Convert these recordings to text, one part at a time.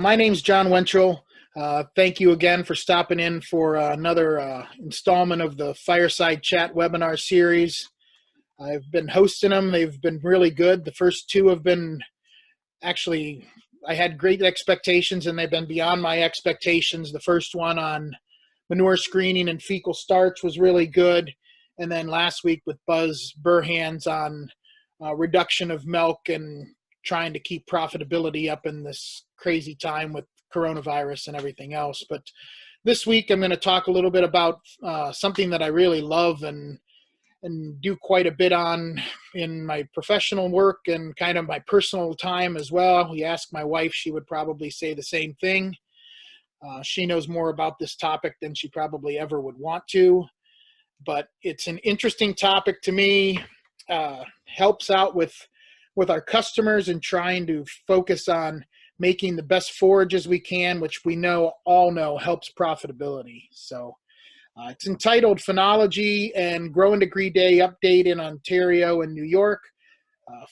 My name's John Winchell. Thank you again for stopping in for another installment of the Fireside Chat webinar series. I've been hosting them. They've been really good. The first two have been actually, I had great expectations and they've been beyond my expectations. The first one on manure screening and fecal starch was really good. And then last week with Buzz Burhands on reduction of milk and trying to keep profitability up in this crazy time with coronavirus and everything else. But this week I'm going to talk a little bit about something that I really love and do quite a bit on in my professional work and kind of my personal time as well. You ask my wife, she would probably say the same thing. She knows more about this topic than she probably ever would want to, but it's an interesting topic to me. Helps out with our customers and trying to focus on making the best forages we can, which we all know helps profitability. So it's entitled Phenology and Growing Degree Day Update in Ontario and New York.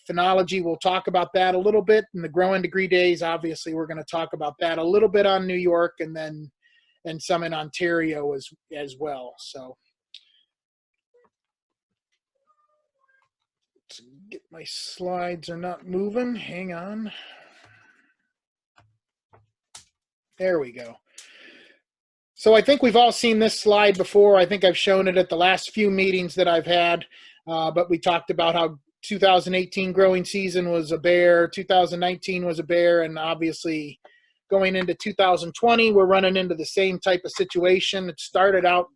Phenology, we'll talk about that a little bit. And the Growing Degree Days, obviously, we're going to talk about that a little bit on New York and some in Ontario as well. So let's get my slides are not moving. Hang on. There we go. So I think we've all seen this slide before. I think I've shown it at the last few meetings that I've had, but we talked about how 2018 growing season was a bear, 2019 was a bear, and obviously going into 2020, we're running into the same type of situation. It started out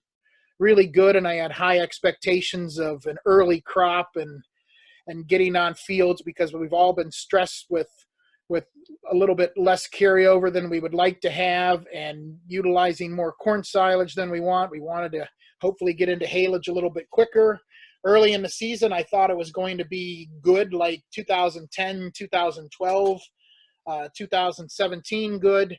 really good, and I had high expectations of an early crop and getting on fields because we've all been stressed with a little bit less carryover than we would like to have and utilizing more corn silage than we want. We wanted to hopefully get into haylage a little bit quicker. Early in the season, I thought it was going to be good like 2010, 2012, 2017 good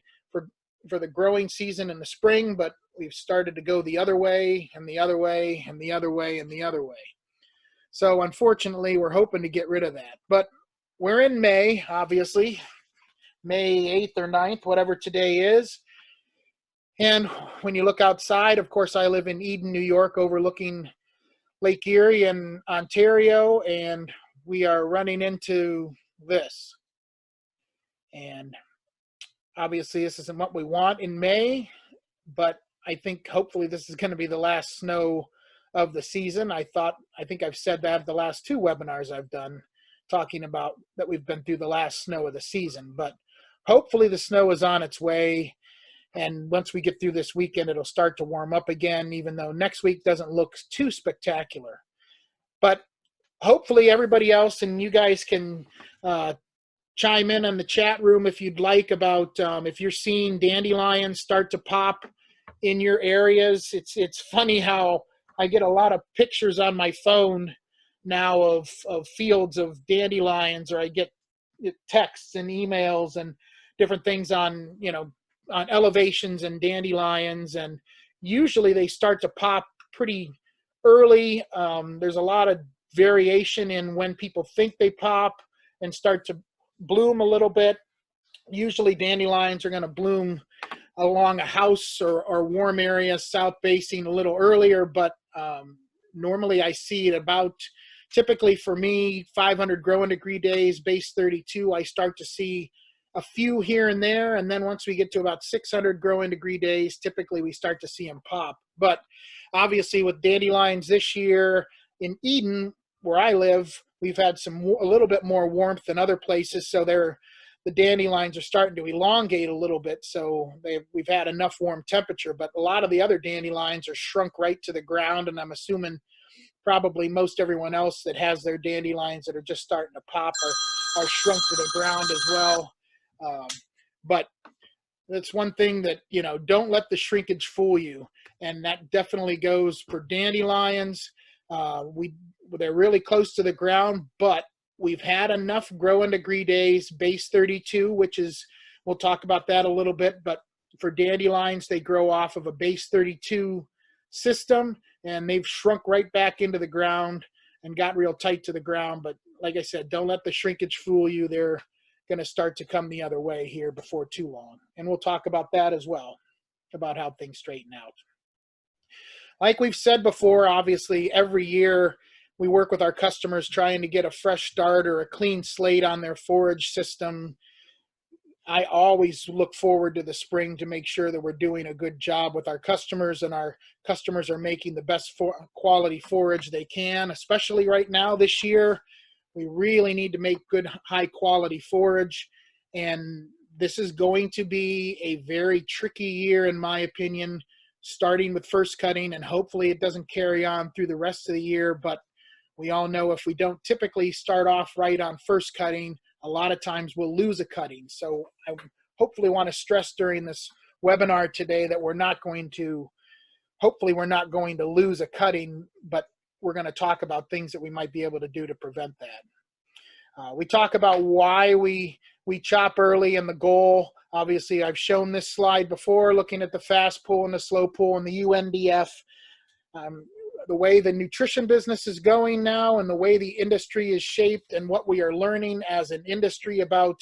for the growing season in the spring, but we've started to go the other way and the other way and the other way and the other way. So unfortunately, we're hoping to get rid of that. But we're in May, obviously, May 8th or 9th, whatever today is. And when you look outside, of course, I live in Eden, New York, overlooking Lake Erie in Ontario, and we are running into this. And obviously, this isn't what we want in May, but I think hopefully this is going to be the last snow of the season. I think I've said that the last two webinars I've done, talking about that we've been through the last snow of the season, but hopefully the snow is on its way. And once we get through this weekend, it'll start to warm up again, even though next week doesn't look too spectacular. But hopefully everybody else, and you guys can chime in on the chat room if you'd like about if you're seeing dandelions start to pop in your areas. It's funny how I get a lot of pictures on my phone now of fields of dandelions, or I get texts and emails and different things on elevations and dandelions, and usually they start to pop pretty early. There's a lot of variation in when people think they pop and start to bloom a little bit. Usually dandelions are going to bloom along a house or warm area, south facing, a little earlier, but normally I see it about, typically for me, 500 growing degree days, base 32, I start to see a few here and there. And then once we get to about 600 growing degree days, typically we start to see them pop. But obviously with dandelions this year in Eden, where I live, we've had a little bit more warmth than other places. So the dandelions are starting to elongate a little bit. So we've had enough warm temperature, but a lot of the other dandelions are shrunk right to the ground. And I'm assuming probably most everyone else that has their dandelions that are just starting to pop are shrunk to the ground as well. But that's one thing that, don't let the shrinkage fool you. And that definitely goes for dandelions. They're really close to the ground, but we've had enough growing degree days, base 32, which is, we'll talk about that a little bit, but for dandelions, they grow off of a base 32 system, and they've shrunk right back into the ground and got real tight to the ground. But like I said, don't let the shrinkage fool you. going to start to come the other way here before too long. And we'll talk about that as well, about how things straighten out. Like we've said before, obviously every year we work with our customers trying to get a fresh start or a clean slate on their forage system. I always look forward to the spring to make sure that we're doing a good job with our customers, and our customers are making the best quality forage they can, especially right now this year. We really need to make good, high quality forage, and this is going to be a very tricky year, in my opinion, starting with first cutting, and hopefully it doesn't carry on through the rest of the year. But we all know if we don't typically start off right on first cutting, a lot of times we'll lose a cutting. So I hopefully want to stress during this webinar today that hopefully we're not going to lose a cutting, but we're going to talk about things that we might be able to do to prevent that. We talk about why we chop early and the goal. Obviously, I've shown this slide before, looking at the fast pull and the slow pull and the UNDF. The way the nutrition business is going now and the way the industry is shaped and what we are learning as an industry about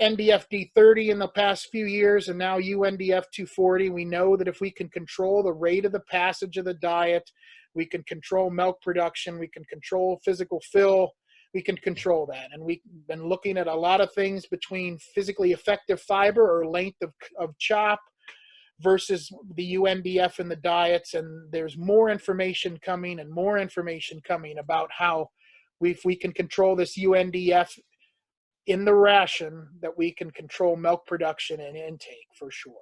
NDF D30 in the past few years and now UNDF 240, we know that if we can control the rate of the passage of the diet, we can control milk production, we can control physical fill, we can control that. And we've been looking at a lot of things between physically effective fiber or length of chop versus the UNDF in the diets, and there's more information coming and more information coming about how if we can control this UNDF in the ration, that we can control milk production and intake for sure.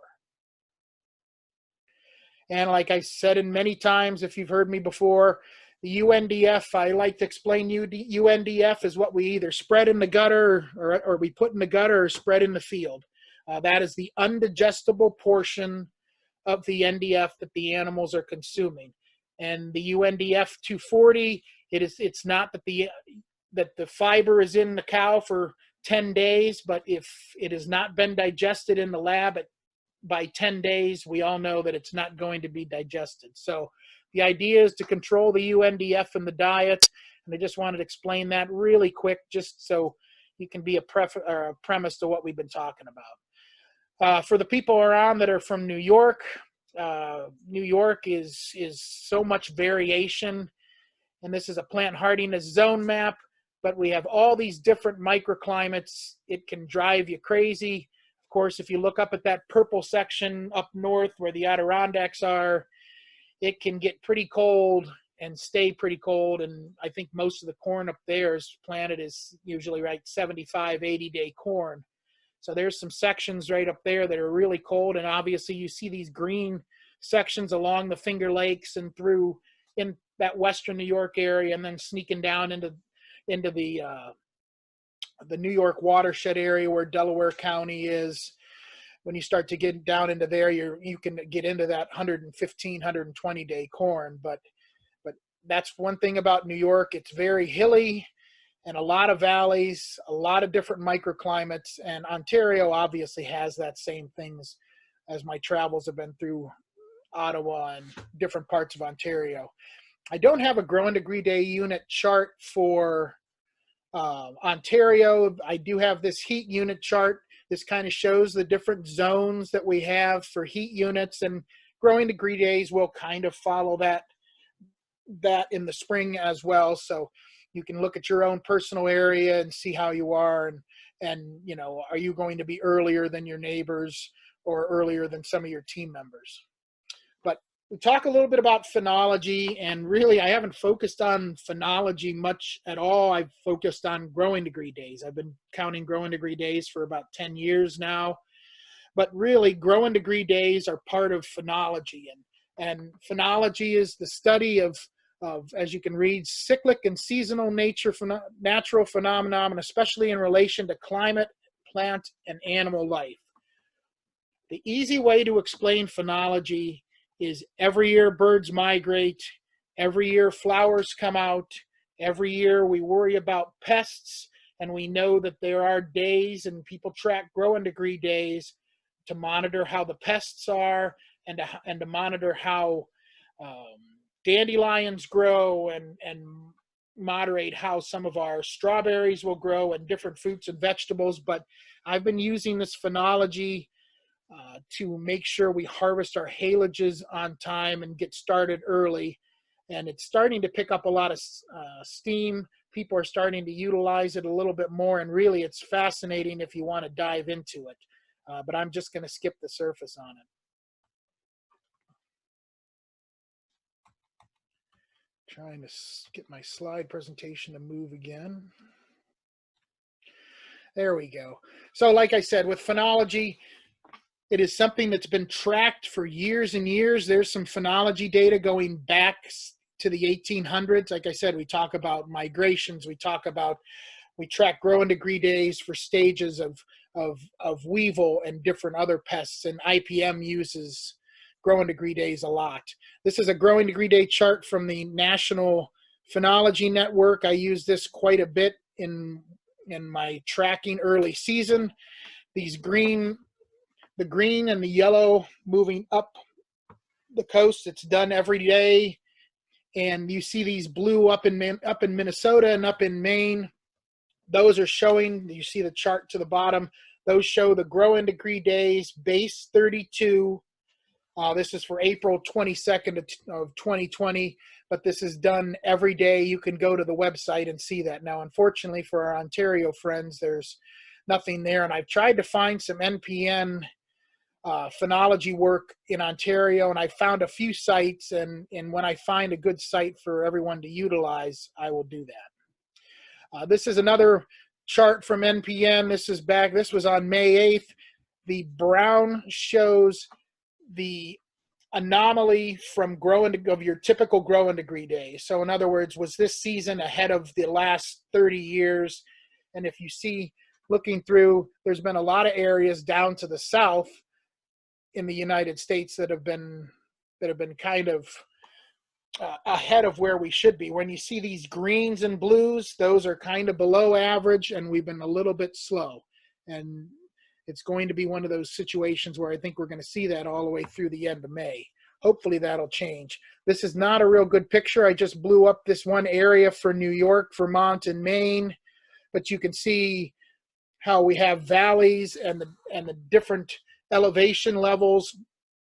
And like I said in many times, if you've heard me before, the UNDF, I like to explain UNDF is what we either spread in the gutter or we put in the gutter or spread in the field. That is the undigestible portion of the NDF that the animals are consuming. And the UNDF 240, it's not that the fiber is in the cow for 10 days, but if it has not been digested in the lab by 10 days, we all know that it's not going to be digested. So the idea is to control the UNDF in the diet. And I just wanted to explain that really quick, just so you can be a premise to what we've been talking about. For the people around that are from New York is so much variation, and this is a plant hardiness zone map, but we have all these different microclimates. It can drive you crazy. Of course, if you look up at that purple section up north where the Adirondacks are, it can get pretty cold and stay pretty cold, and I think most of the corn up there is planted is usually 75, 80-day corn. So there's some sections right up there that are really cold, and obviously you see these green sections along the Finger Lakes and through in that western New York area, and then sneaking down into the New York watershed area where Delaware County is. When you start to get down into there, you can get into that 115, 120-day corn. But that's one thing about New York. It's very hilly, and a lot of valleys, a lot of different microclimates, and Ontario obviously has that same things as my travels have been through Ottawa and different parts of Ontario. I don't have a growing degree day unit chart for Ontario. I do have this heat unit chart. This kind of shows the different zones that we have for heat units, and growing degree days will kind of follow that in the spring as well. So you can look at your own personal area and see how you are, and you know, are you going to be earlier than your neighbors or earlier than some of your team members? But we talk a little bit about phenology, and really I haven't focused on phenology much at all. I've focused on growing degree days. I've been counting growing degree days for about 10 years now, but really growing degree days are part of phenology, and phenology is the study of, as you can read, cyclic and seasonal natural phenomenon, especially in relation to climate, plant, and animal life. The easy way to explain phenology is every year birds migrate, every year flowers come out, every year we worry about pests, and we know that there are days, and people track growing degree days to monitor how the pests are and to monitor how dandelions grow and moderate how some of our strawberries will grow and different fruits and vegetables. But I've been using this Phenology to make sure we harvest our haylage on time and get started early. And it's starting to pick up a lot of steam. People are starting to utilize it a little bit more, and really it's fascinating if you want to dive into it. But I'm just going to skip the surface on it. Trying to get my slide presentation to move again. There we go. So like I said, with Phenology, it is something that's been tracked for years and years. There's some Phenology data going back to the 1800s. Like I said, we talk about migrations. We track growing degree days for stages of weevil and different other pests, and IPM uses growing degree days a lot. This is a growing degree day chart from the National Phenology Network. I use this quite a bit in my tracking early season. The green and the yellow moving up the coast, it's done every day. And you see these blue up in Minnesota and up in Maine. Those are showing, you see the chart to the bottom, those show the growing degree days, base 32. This is for April 22nd of 2020, but this is done every day. You can go to the website and see that. Now, unfortunately for our Ontario friends, there's nothing there. And I've tried to find some NPN Phenology work in Ontario, and I found a few sites, and when I find a good site for everyone to utilize, I will do that. This is another chart from NPN. This was on May 8th. The brown shows the anomaly from of your typical growing degree days. So in other words, was this season ahead of the last 30 years? And if you see, looking through, there's been a lot of areas down to the south in the United States that have been kind of ahead of where we should be. When you see these greens and blues, those are kind of below average, and we've been a little bit slow. And it's going to be one of those situations where I think we're going to see that all the way through the end of May. Hopefully that'll change. This is not a real good picture. I just blew up this one area for New York, Vermont, and Maine, but you can see how we have valleys and the different elevation levels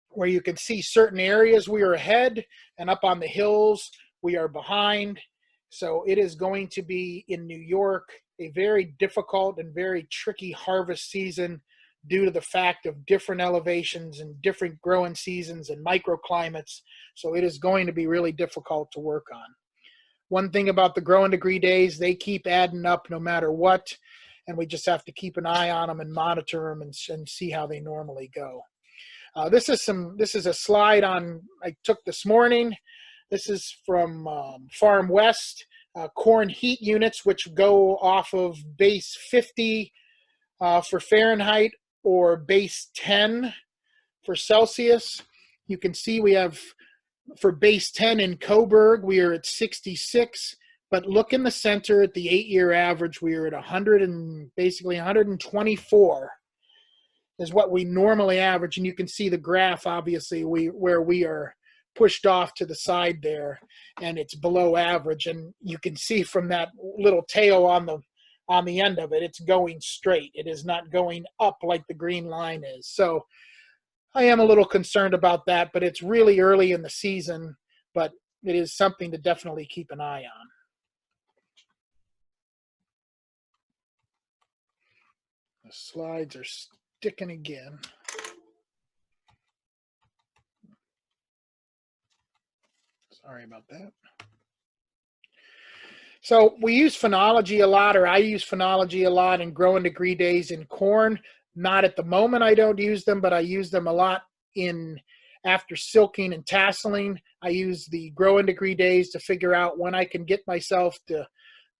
where you can see certain areas we are ahead, and up on the hills we are behind. So it is going to be in New York a very difficult and very tricky harvest season due to the fact of different elevations and different growing seasons and microclimates. So it is going to be really difficult to work on. One thing about the growing degree days, they keep adding up no matter what, and we just have to keep an eye on them and monitor them and see how they normally go. This is a slide I took this morning. This is from Farm West, corn heat units, which go off of base 50 for Fahrenheit or base 10 for Celsius. You can see we have, for base 10 in Coburg, we are at 66. But look in the center at the 8-year average, we are at 100 and basically 124 is what we normally average. And you can see the graph, obviously, where we are pushed off to the side there, and it's below average. And you can see from that little tail on the end of it, it's going straight. It is not going up like the green line is. So I am a little concerned about that, but it's really early in the season, but it is something to definitely keep an eye on. The slides are sticking again. Sorry about that. So we use Phenology a lot, or I use Phenology a lot in growing degree days in corn. Not at the moment, I don't use them, but I use them a lot after silking and tasseling. I use the growing degree days to figure out when I can get myself to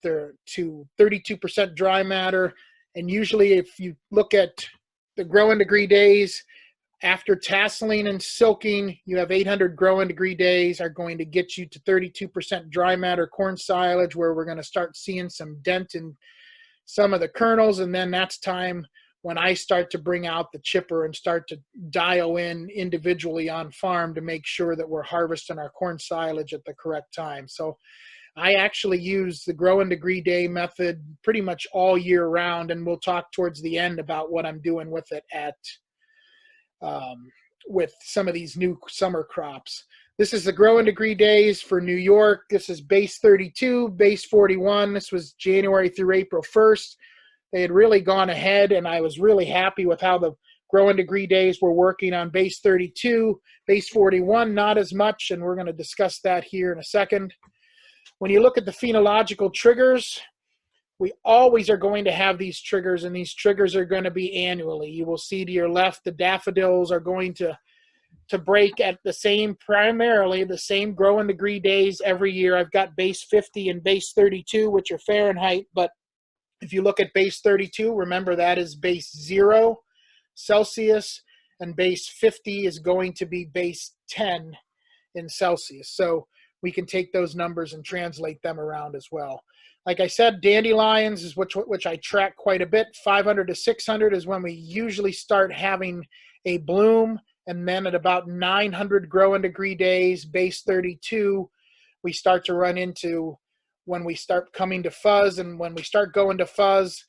32% dry matter. And usually if you look at the growing degree days, after tasseling and silking, you have 800 growing degree days are going to get you to 32% dry matter corn silage, where we're going to start seeing some dent in some of the kernels. And then that's time when I start to bring out the chipper and start to dial in individually on farm to make sure that we're harvesting our corn silage at the correct time. So I actually use the grow and degree day method pretty much all year round, and we'll talk towards the end about what I'm doing with it with some of these new summer crops. This is the grow and degree days for New York. This is base 32, base 41. This was January through April 1st. They had really gone ahead, and I was really happy with how the grow and degree days were working on base 32, base 41, not as much, and we're going to discuss that here in a second. When you look at the phenological triggers, we always are going to have these triggers, and these triggers are going to be annually. You will see to your left the daffodils are going to break at primarily the same grow and degree days every year. I've got base 50 and base 32, which are Fahrenheit, but if you look at base 32, remember that is base 0 Celsius, and base 50 is going to be base 10 in Celsius. So we can take those numbers and translate them around as well. Like I said, dandelions is which I track quite a bit. 500 to 600 is when we usually start having a bloom, and then at about 900 grow and degree days, base 32, we start to run into when we start coming to fuzz. And when we start going to fuzz,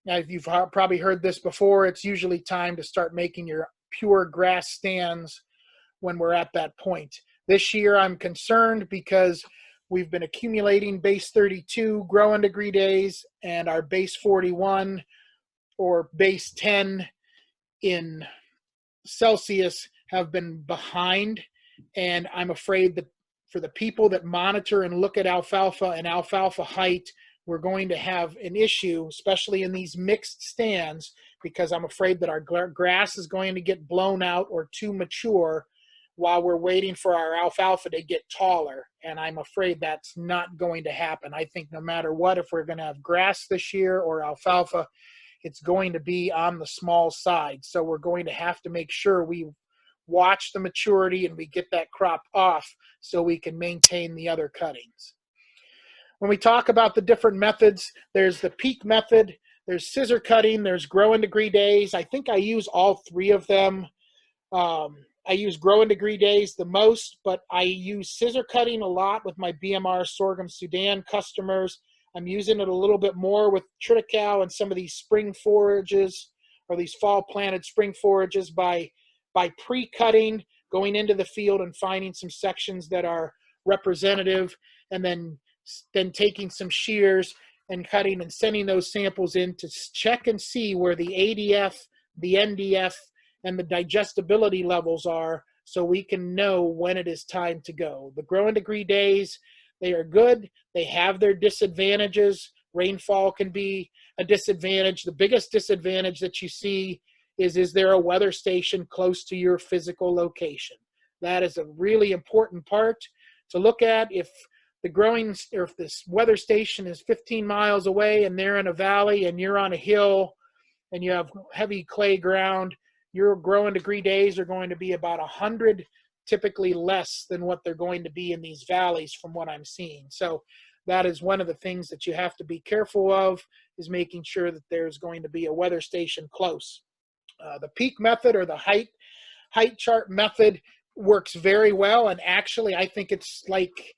you've probably heard this before, it's usually time to start making your pure grass stands when we're at that point. This year I'm concerned because we've been accumulating base 32 grow and degree days, and our base 41 or base 10 in Celsius have been behind. And I'm afraid that for the people that monitor and look at alfalfa and alfalfa height, we're going to have an issue, especially in these mixed stands, because I'm afraid that our grass is going to get blown out or too mature while we're waiting for our alfalfa to get taller. And I'm afraid that's not going to happen. I think no matter what, if we're going to have grass this year or alfalfa, it's going to be on the small side. So we're going to have to make sure we watch the maturity and we get that crop off so we can maintain the other cuttings. When we talk about the different methods, there's the peak method, there's scissor cutting, there's grow and degree days. I think I use all three of them. I use grow and degree days the most, but I use scissor cutting a lot with my BMR sorghum Sudan customers. I'm using it a little bit more with triticale and some of these spring forages, or these fall planted spring forages, by pre-cutting, going into the field and finding some sections that are representative, and then taking some shears and cutting and sending those samples in to check and see where the ADF, the NDF, and the digestibility levels are, so we can know when it is time to go. The grow and degree days, they are good. They have their disadvantages. Rainfall can be a disadvantage. The biggest disadvantage that you see is there a weather station close to your physical location? That is a really important part to look at. If this weather station is 15 miles away and they're in a valley and you're on a hill and you have heavy clay ground, your grow and degree days are going to be about 100, typically less than what they're going to be in these valleys from what I'm seeing. So that is one of the things that you have to be careful of, is making sure that there's going to be a weather station close. The peak method, or the height chart method, works very well. And actually, I think it's like,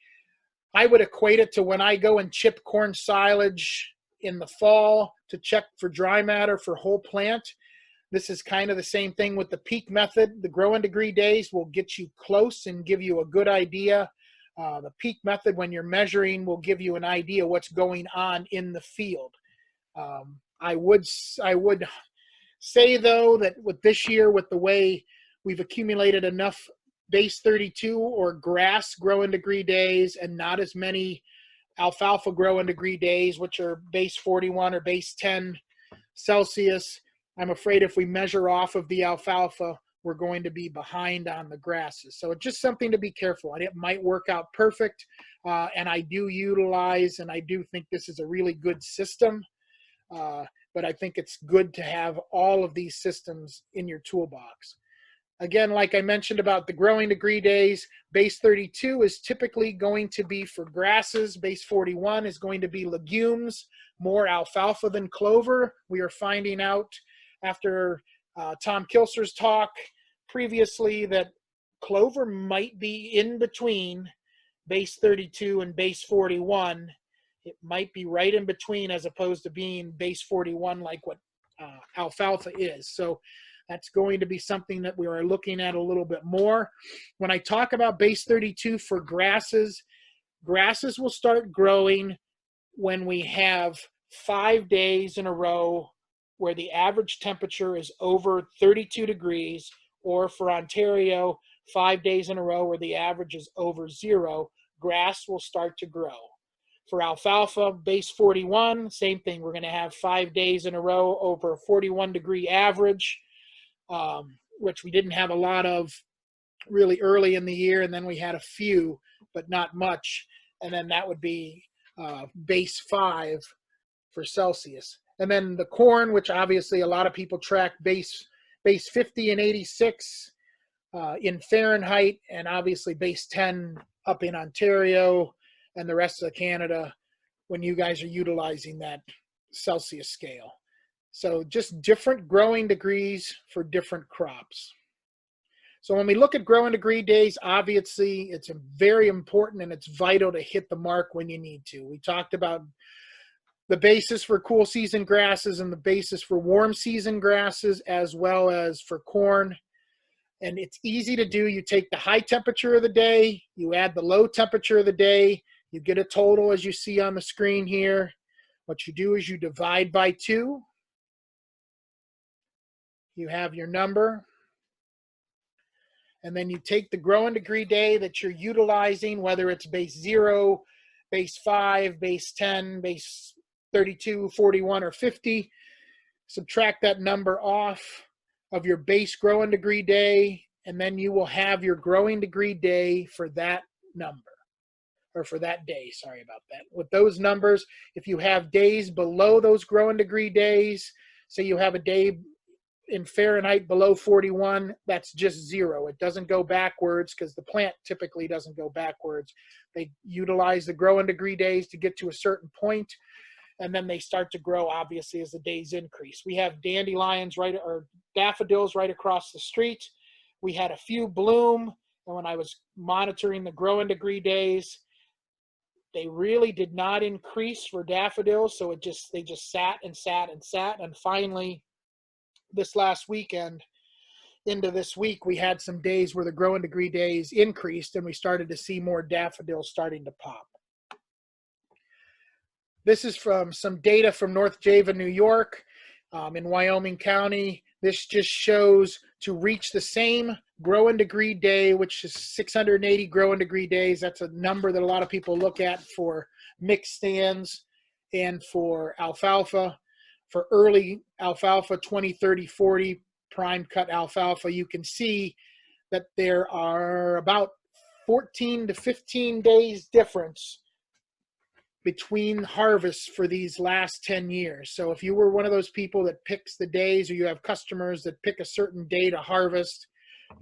I would equate it to when I go and chip corn silage in the fall to check for dry matter for whole plant. This is kind of the same thing with the peak method. The grow and degree days will get you close and give you a good idea. The peak method, when you're measuring, will give you an idea what's going on in the field. I would say, though, that with this year, with the way we've accumulated enough base 32 or grass grow and degree days, and not as many alfalfa grow and degree days, which are base 41 or base 10 Celsius, I'm afraid if we measure off of the alfalfa, we're going to be behind on the grasses. So it's just something to be careful. And it might work out perfect. And I do utilize, and I do think this is a really good system. But I think it's good to have all of these systems in your toolbox. Again, like I mentioned about the growing degree days, base 32 is typically going to be for grasses. Base 41 is going to be legumes, more alfalfa than clover. We are finding out after Tom Kilser's talk previously that clover might be in between base 32 and base 41. It might be right in between as opposed to being base 41 like what alfalfa is. So that's going to be something that we are looking at a little bit more. When I talk about base 32 for grasses, grasses will start growing when we have 5 days in a row where the average temperature is over 32 degrees, or for Ontario, 5 days in a row where the average is over 0, grass will start to grow. For alfalfa, base 41, same thing. We're going to have 5 days in a row over a 41 degree average, which we didn't have a lot of really early in the year, and then we had a few, but not much. And then that would be base 5 for Celsius. And then the corn, which obviously a lot of people track base 50 and 86 in Fahrenheit, and obviously base 10 up in Ontario and the rest of Canada when you guys are utilizing that Celsius scale. So just different growing degrees for different crops. So when we look at growing degree days, obviously it's very important and it's vital to hit the mark when you need to. We talked about the basis for cool season grasses and the basis for warm season grasses, as well as for corn. And it's easy to do. You take the high temperature of the day, you add the low temperature of the day, you get a total as you see on the screen here. What you do is you divide by 2. You have your number. And then you take the growing degree day that you're utilizing, whether it's base 0, base 5, base 10, base 32, 41, or 50. Subtract that number off of your base growing degree day, and then you will have your growing degree day for that number, or for that day, sorry about that. With those numbers, if you have days below those growing degree days, say you have a day in Fahrenheit below 41, that's just 0. It doesn't go backwards because the plant typically doesn't go backwards. They utilize the growing degree days to get to a certain point, and then they start to grow, obviously, as the days increase. We have dandelions or daffodils right across the street. We had a few bloom, and when I was monitoring the growing degree days, they really did not increase for daffodils, so they just sat and sat and sat, and finally, this last weekend into this week, we had some days where the growing degree days increased, and we started to see more daffodils starting to pop. This is from some data from North Java, New York, in Wyoming County. This just shows to reach the same growing degree day, which is 680 growing degree days. That's a number that a lot of people look at for mixed stands and for alfalfa. For early alfalfa, 20, 30, 40 prime cut alfalfa, you can see that there are about 14 to 15 days difference between harvests for these last 10 years. So if you were one of those people that picks the days, or you have customers that pick a certain day to harvest,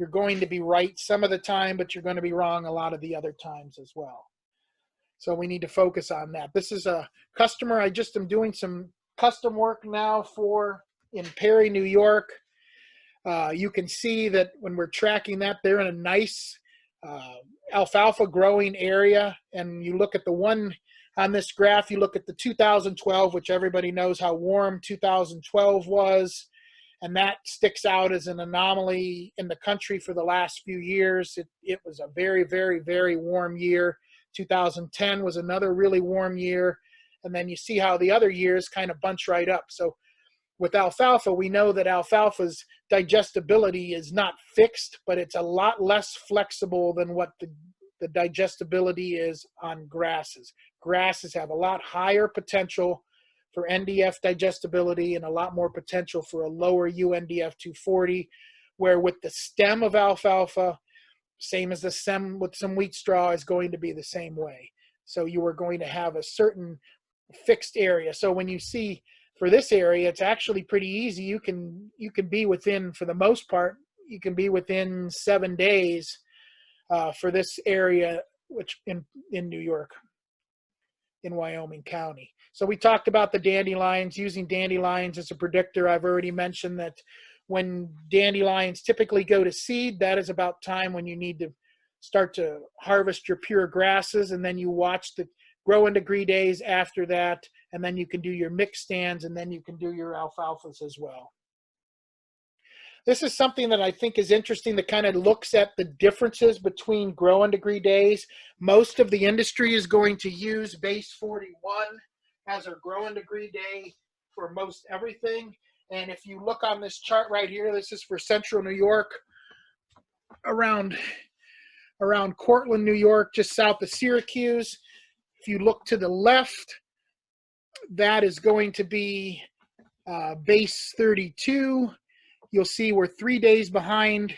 you're going to be right some of the time, but you're going to be wrong a lot of the other times as well. So we need to focus on that. This is a customer I just am doing some custom work now for in Perry, New York. You can see that when we're tracking that, they're in a nice alfalfa growing area. And you look at the one on this graph, you look at the 2012, which everybody knows how warm 2012 was. And that sticks out as an anomaly in the country for the last few years. It was a very, very, very warm year. 2010 was another really warm year. And then you see how the other years kind of bunch right up. So with alfalfa, we know that alfalfa's digestibility is not fixed, but it's a lot less flexible than what the digestibility is on grasses. Grasses have a lot higher potential for NDF digestibility and a lot more potential for a lower UNDF 240, where with the stem of alfalfa, same as the stem with some wheat straw, is going to be the same way. So you are going to have a certain fixed area. So when you see for this area, it's actually pretty easy. You can be within, for the most part, you can be within 7 days for this area, which in New York, in Wyoming County. So we talked about the dandelions, using dandelions as a predictor. I've already mentioned that when dandelions typically go to seed, that is about time when you need to start to harvest your pure grasses, and then you watch the growing degree days after that, and then you can do your mix stands, and then you can do your alfalfas as well. This is something that I think is interesting that kind of looks at the differences between growing degree days. Most of the industry is going to use base 41 as a growing degree day for most everything. And if you look on this chart right here, this is for central New York, around Cortland, New York, just south of Syracuse. If you look to the left, that is going to be base 32. You'll see we're 3 days behind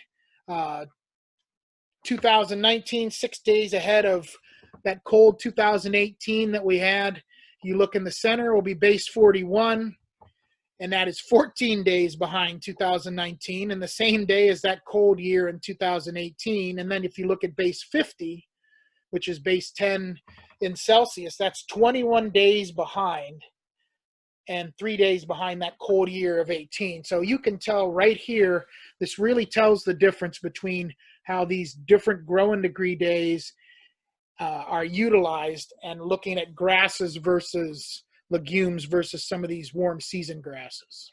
2019, 6 days ahead of that cold 2018 that we had. You look in the center, will be base 41, and that is 14 days behind 2019, and the same day as that cold year in 2018. And then if you look at base 50, which is base 10 in Celsius, that's 21 days behind, and 3 days behind that cold year of 18. So you can tell right here, this really tells the difference between how these different growing degree days are utilized, and looking at grasses versus legumes versus some of these warm season grasses.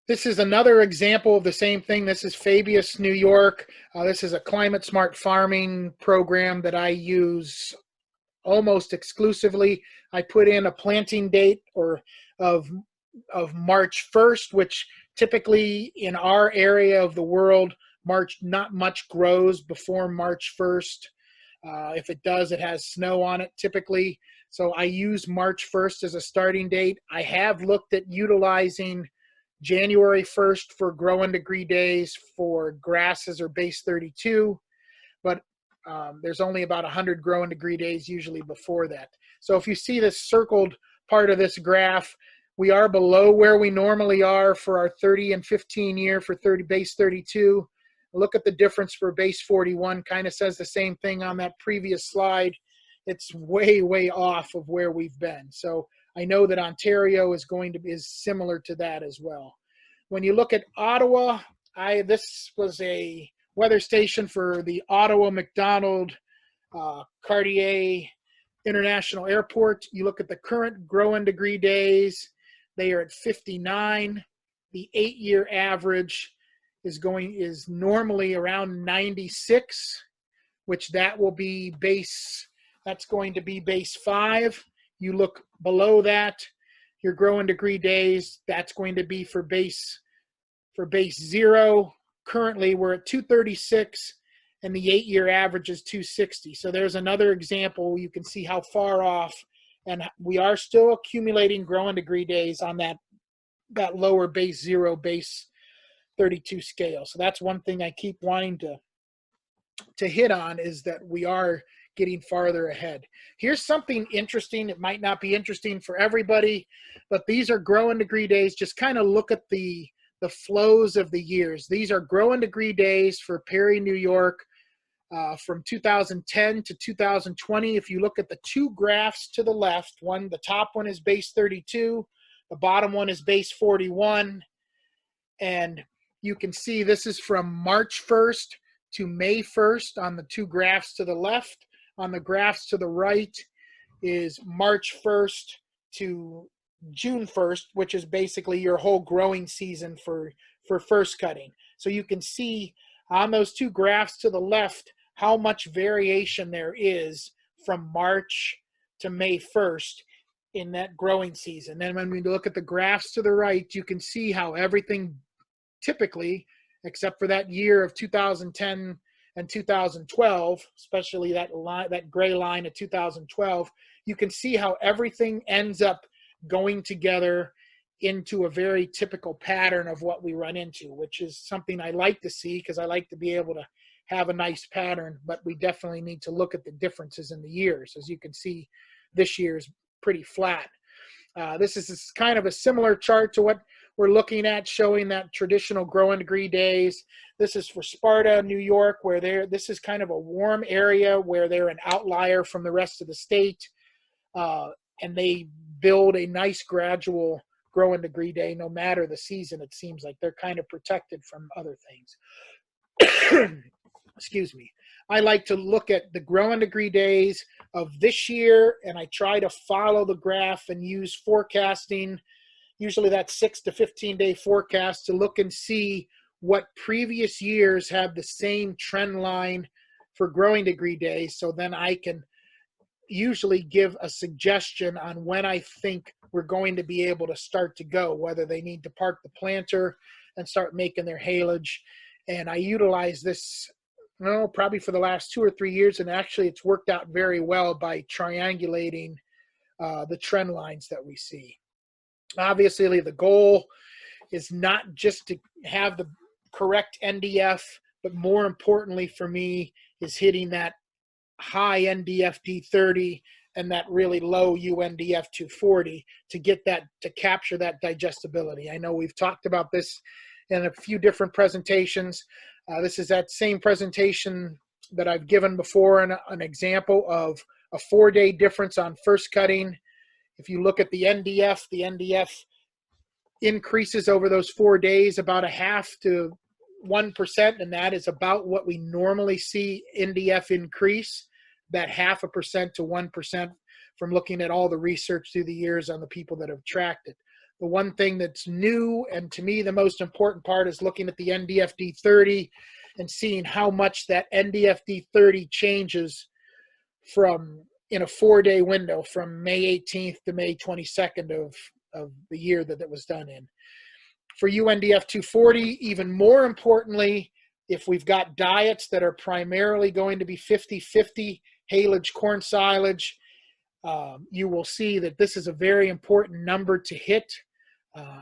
This is another example of the same thing. This is Fabius, New York. This is a climate smart farming program that I use almost exclusively. I put in a planting date of March 1st, which typically in our area of the world, not much grows before March 1st. If it does, it has snow on it typically. So I use March 1st as a starting date. I have looked at utilizing January 1st for growing degree days for grasses or base 32, but there's only about 100 growing degree days usually before that. So if you see this circled part of this graph, we are below where we normally are for our 30 and 15 year for base 32. Look at the difference for base 41, kind of says the same thing on that previous slide. It's way, way off of where we've been. So I know that Ontario is similar to that as well. When you look at Ottawa, this was a weather station for the Ottawa McDonald Cartier International Airport. You look at the current growing degree days, they are at 59. The 8-year average is normally around 96, which that will be that's going to be base 5. You look below that, your growing degree days, that's going to be for base 0. Currently, we're at 236, and the 8-year average is 260. So there's another example. You can see how far off, and we are still accumulating growing degree days on that lower base 0, base 32 scale. So that's one thing I keep wanting to hit on, is that we are getting farther ahead. Here's something interesting. It might not be interesting for everybody, but these are growing degree days. Just kind of look at the flows of the years. These are growing degree days for Perry, New York, from 2010 to 2020. If you look at the two graphs to the left, the top one is base 32, the bottom one is base 41, and you can see this is from March 1st to May 1st on the two graphs to the left. On the graphs to the right is March 1st to June 1st, which is basically your whole growing season for first cutting. So you can see on those two graphs to the left how much variation there is from March to May 1st in that growing season. Then when we look at the graphs to the right, you can see how everything typically, except for that year of 2010 and 2012, especially that gray line of 2012, you can see how everything ends up going together into a very typical pattern of what we run into, which is something I like to see because I like to be able to have a nice pattern, but we definitely need to look at the differences in the years. As you can see, this year is pretty flat. This is kind of a similar chart to what we're looking at, showing that traditional growing degree days. This is for Sparta, New York, where this is kind of a warm area where they're an outlier from the rest of the state, and they build a nice gradual growing degree day, no matter the season. It seems like they're kind of protected from other things. Excuse me. I like to look at the growing degree days of this year, and I try to follow the graph and use forecasting, usually that 6 to 15 day forecast, to look and see what previous years have the same trend line for growing degree days. So then I can usually give a suggestion on when I think we're going to be able to start to go, whether they need to park the planter and start making their haylage. And I utilize this, probably for the last 2 or 3 years, and actually it's worked out very well by triangulating the trend lines that we see. Obviously, the goal is not just to have the correct NDF, but more importantly for me is hitting that high NDF D30 and that really low UNDF 240 to get that, to capture that digestibility. I know we've talked about this in a few different presentations. This is that same presentation that I've given before, an example of a 4-day difference on first cutting. If you look at the NDF increases over those 4 days about 0.5 to 1%, and that is about what we normally see NDF increase, that 0.5% to 1% from looking at all the research through the years on the people that have tracked it. The one thing that's new, and to me the most important part, is looking at the NDF D30 and seeing how much that NDF D30 changes from, in a 4-day window, from May 18th to May 22nd of the year that it was done in. For UNDF 240, even more importantly, if we've got diets that are primarily going to be 50-50 haylage corn silage, you will see that this is a very important number to hit,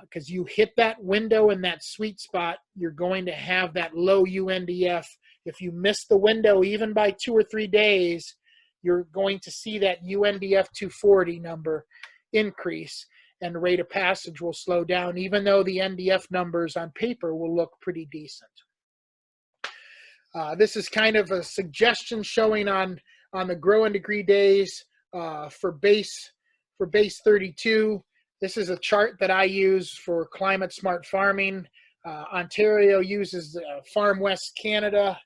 because you hit that window in that sweet spot, you're going to have that low UNDF. If you miss the window even by 2 or 3 days, you're going to see that UNDF 240 number increase, and the rate of passage will slow down, even though the NDF numbers on paper will look pretty decent. This is kind of a suggestion showing on the growing degree days for base 32. This is a chart that I use for climate smart farming. Ontario uses Farm West Canada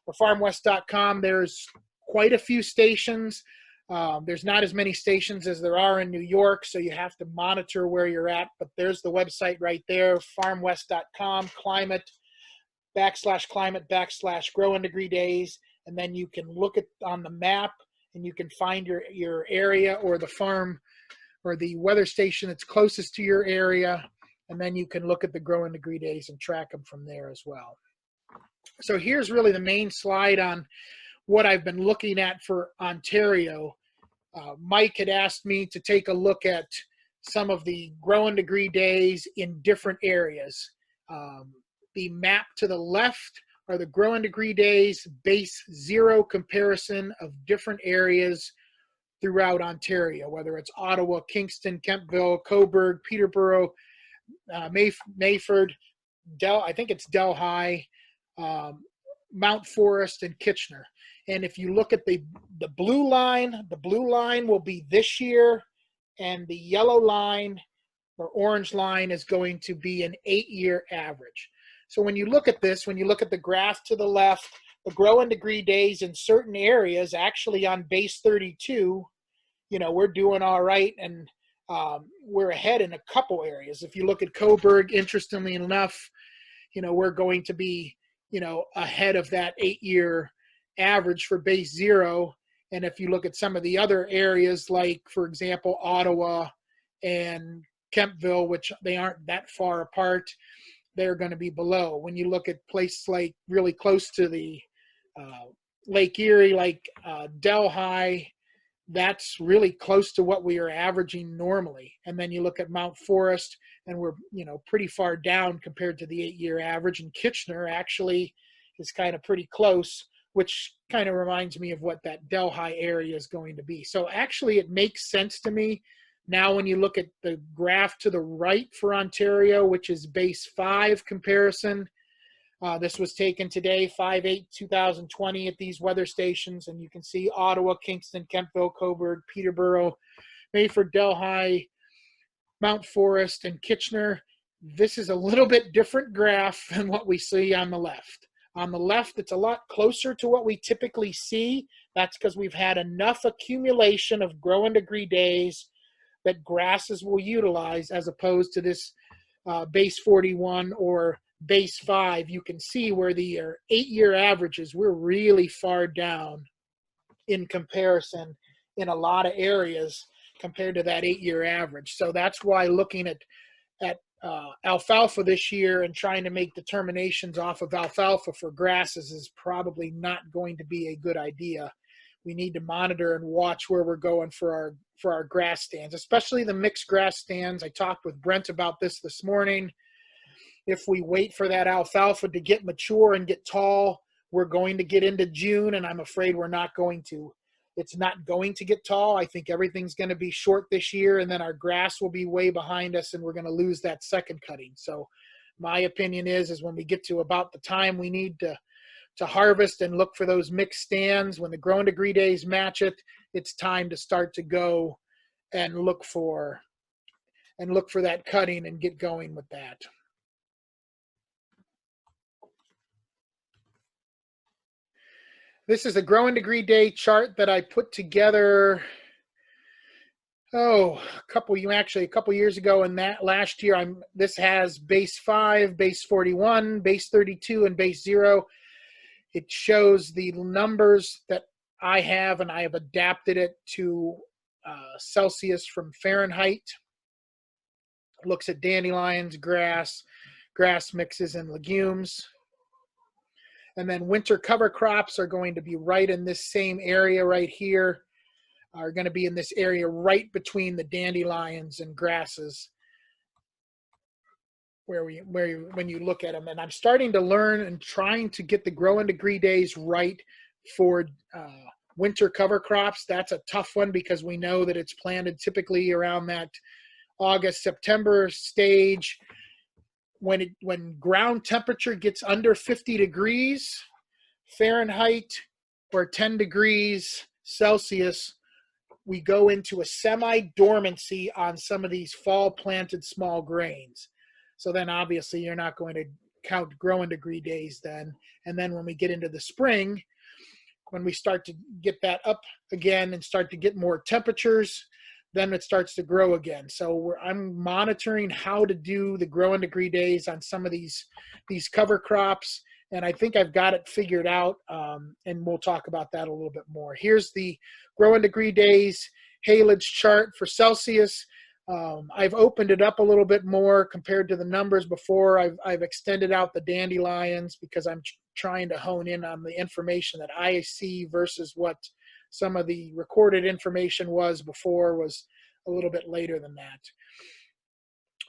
or farmwest.com. There's quite a few stations. There's not as many stations as there are in New York, so you have to monitor where you're at, but there's the website right there, farmwest.com, climate / growing degree days, and then you can look at on the map and you can find your area or the farm or the weather station that's closest to your area, and then you can look at the growing degree days and track them from there as well. So here's really the main slide on what I've been looking at for Ontario. Mike had asked me to take a look at some of the growing degree days in different areas. The map to the left are the growing degree days base 0 comparison of different areas throughout Ontario, whether it's Ottawa, Kingston, Kemptville, Cobourg, Peterborough, Mayford, I think it's Delhi, Mount Forest, and Kitchener. And if you look at the blue line will be this year, and the yellow line or orange line is going to be an 8-year average. So when you look at this, when you look at the graph to the left, the growing degree days in certain areas, actually on base 32, we're doing all right, and we're ahead in a couple areas. If you look at Cobourg, interestingly enough, we're going to be, ahead of that 8-year average for base 0. And if you look at some of the other areas, like, for example, Ottawa and Kemptville, which they aren't that far apart, they're going to be below. When you look at places like really close to the Lake Erie, like Delhi, that's really close to what we are averaging normally. And then you look at Mount Forest, and we're pretty far down compared to the 8-year average. And Kitchener actually is kind of pretty close, which kind of reminds me of what that Delhi area is going to be. So actually it makes sense to me now when you look at the graph to the right for Ontario, which is base 5 comparison. This was taken today, 5/8/2020 at these weather stations, and you can see Ottawa, Kingston, Kemptville, Cobourg, Peterborough, Mayford, Delhi, Mount Forest, and Kitchener. This is a little bit different graph than what we see on the left. On the left, it's a lot closer to what we typically see. That's because we've had enough accumulation of growing degree days that grasses will utilize, as opposed to this base 41 or base 5. You can see where the 8-year averages, we're really far down in comparison in a lot of areas compared to that 8-year average. So that's why looking at alfalfa this year and trying to make determinations off of alfalfa for grasses is probably not going to be a good idea. We need to monitor and watch where we're going for our grass stands, especially the mixed grass stands. I talked with Brent about this morning. If we wait for that alfalfa to get mature and get tall, we're going to get into June, and I'm afraid we're not going to. It's not going to get tall. I think everything's going to be short this year, and then our grass will be way behind us, and we're going to lose that second cutting. So my opinion is when we get to about the time we need to harvest and look for those mixed stands, when the growing degree days match it, it's time to start to go and look for that cutting and get going with that. This is a growing degree day chart that I put together a couple years ago, and that last year this has base 5, base 41, base 32, and base 0. It shows the numbers that I have, and I have adapted it to Celsius from Fahrenheit. It looks at dandelions, grass mixes, and legumes. And then winter cover crops are going to be right in this same area right here, are going to be in this area right between the dandelions and grasses when you look at them. And I'm starting to learn and trying to get the growing degree days right for winter cover crops. That's a tough one because we know that it's planted typically around that August, September stage. When ground temperature gets under 50 degrees Fahrenheit or 10 degrees Celsius, we go into a semi-dormancy on some of these fall planted small grains. So then obviously you're not going to count growing degree days then. And then when we get into the spring, when we start to get that up again and start to get more temperatures, then it starts to grow again. So I'm monitoring how to do the growing degree days on some of these cover crops, and I think I've got it figured out, and we'll talk about that a little bit more. Here's the growing degree days haylage chart for Celsius. I've opened it up a little bit more compared to the numbers before. I've extended out the dandelions because I'm trying to hone in on the information that I see versus what some of the recorded information was before was a little bit later than that.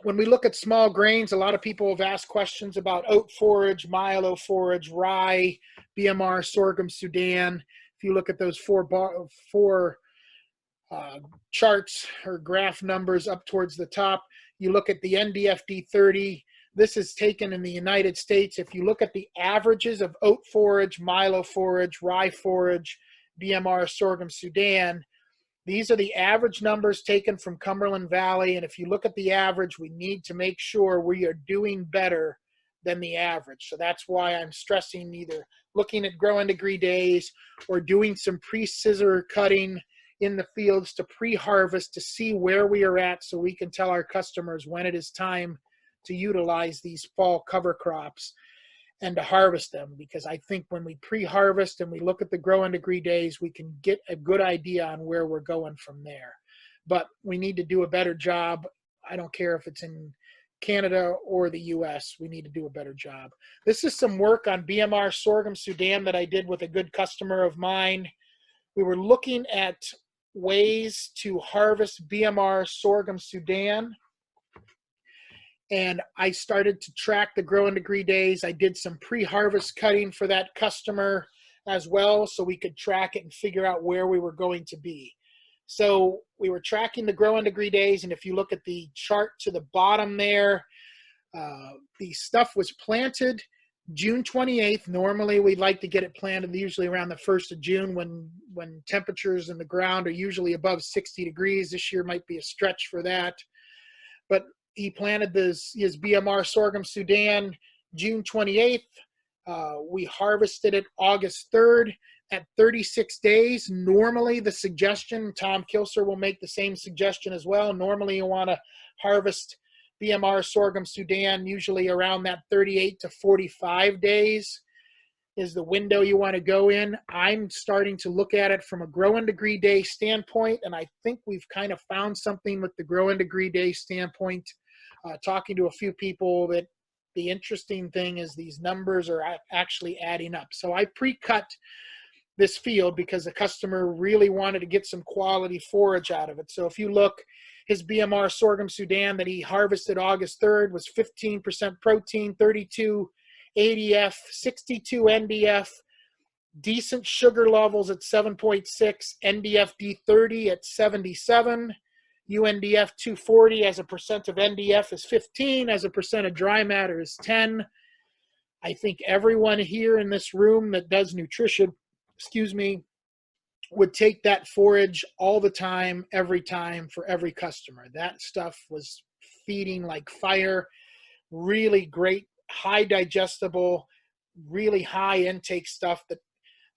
When we look at small grains, a lot of people have asked questions about oat forage, milo forage, rye, BMR, sorghum, Sudan. If you look at those four charts or graph numbers up towards the top, you look at the NDFD 30. This is taken in the United States. If you look at the averages of oat forage, milo forage, rye forage, BMR, sorghum, Sudan, these are the average numbers taken from Cumberland Valley. And if you look at the average, we need to make sure we are doing better than the average. So that's why I'm stressing either looking at growing degree days or doing some pre-scissor cutting in the fields to pre-harvest to see where we are at so we can tell our customers when it is time to utilize these fall cover crops and to harvest them. Because I think when we pre-harvest and we look at the growing degree days, we can get a good idea on where we're going from there. But we need to do a better job. I don't care if it's in Canada or the US, we need to do a better job. This is some work on BMR sorghum Sudan that I did with a good customer of mine. We were looking at ways to harvest BMR sorghum Sudan, and I started to track the growing degree days. I did some pre-harvest cutting for that customer as well so we could track it and figure out where we were going to be. So we were tracking the growing degree days, and if you look at the chart to the bottom there, the stuff was planted June 28th. Normally we'd like to get it planted usually around the 1st of June when temperatures in the ground are usually above 60 degrees. This year might be a stretch for that. but he planted his BMR sorghum Sudan June 28th. We harvested it August 3rd at 36 days. Normally the suggestion, Tom Kilser will make the same suggestion as well. Normally you want to harvest BMR sorghum Sudan usually around that 38 to 45 days is the window you want to go in. I'm starting to look at it from a growing degree day standpoint, and I think we've kind of found something with the growing degree day standpoint. Talking to a few people, that the interesting thing is these numbers are actually adding up. So I pre-cut this field because the customer really wanted to get some quality forage out of it. So if you look, his BMR sorghum Sudan that he harvested August 3rd was 15% protein, 32 ADF, 62 NDF, decent sugar levels at 7.6, NDF D30 at 77, UNDF 240 as a percent of NDF is 15, as a percent of dry matter is 10. I think everyone here in this room that does nutrition, would take that forage all the time, every time, for every customer. That stuff was feeding like fire, really great, high digestible, really high intake stuff that